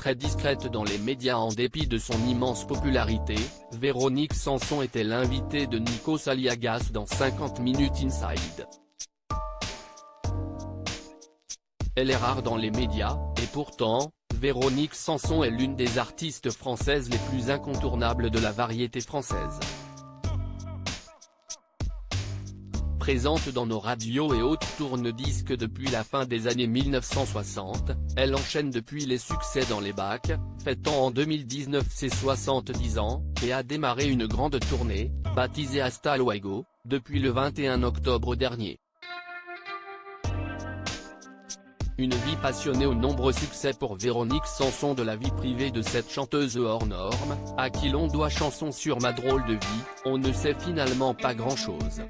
très discrète dans les médias en dépit de son immense popularité, Véronique Sanson était l'invitée de Nikos Aliagas dans 50 Minutes Inside. Elle est rare dans les médias, et pourtant, Véronique Sanson est l'une des artistes françaises les plus incontournables de la variété française. Présente dans nos radios et autres tourne-disques depuis la fin des années 1960, elle enchaîne depuis les succès dans les bacs, fêtant en 2019 ses 70 ans, et a démarré une grande tournée, baptisée Hasta Luego, depuis le 21 octobre dernier. Une vie passionnée aux nombreux succès pour Véronique Sanson. De la vie privée de cette chanteuse hors norme, à qui l'on doit Chanson sur ma drôle de vie, on ne sait finalement pas grand-chose.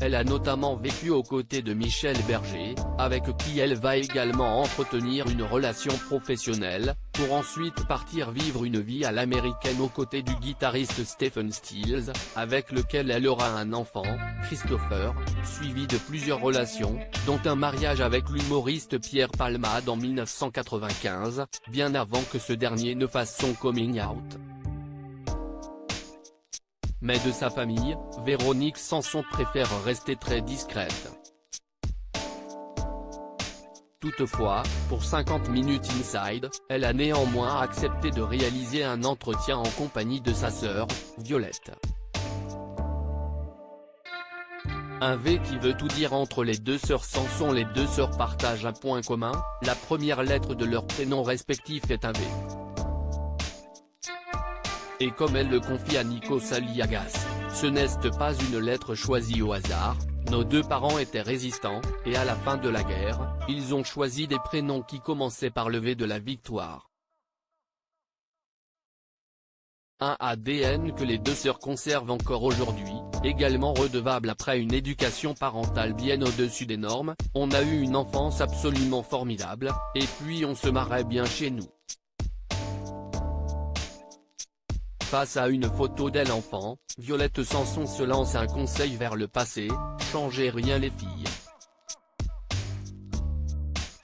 Elle a notamment vécu aux côtés de Michel Berger, avec qui elle va également entretenir une relation professionnelle, pour ensuite partir vivre une vie à l'américaine aux côtés du guitariste Stephen Stills, avec lequel elle aura un enfant, Christopher, suivi de plusieurs relations, dont un mariage avec l'humoriste Pierre Palmade en 1995, bien avant que ce dernier ne fasse son coming out. Mais de sa famille, Véronique Sanson préfère rester très discrète. Toutefois, pour 50 Minutes Inside, elle a néanmoins accepté de réaliser un entretien en compagnie de sa sœur, Violette. Un V qui veut tout dire entre les deux sœurs Sanson. Les deux sœurs partagent un point commun, la première lettre de leur prénom respectif est un V. Et comme elle le confie à Nikos Aliagas, ce n'est pas une lettre choisie au hasard, nos deux parents étaient résistants, et à la fin de la guerre, ils ont choisi des prénoms qui commençaient par le V de la victoire. Un ADN que les deux sœurs conservent encore aujourd'hui, également redevable après une éducation parentale bien au-dessus des normes. On a eu une enfance absolument formidable, et puis on se marrait bien chez nous. Face à une photo d'elle enfant, Violette Sanson se lance un conseil vers le passé: changez rien les filles.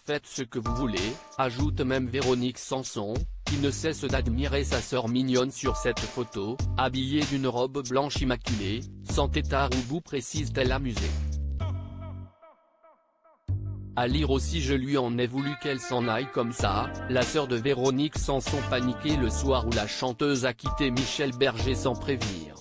Faites ce que vous voulez, ajoute même Véronique Sanson, qui ne cesse d'admirer sa sœur mignonne sur cette photo, habillée d'une robe blanche immaculée, sans tétard ou bout, précise-t-elle amusée. À lire aussi: je lui en ai voulu qu'elle s'en aille comme ça. La sœur de Véronique Sanson paniquée le soir où la chanteuse a quitté Michel Berger sans prévenir.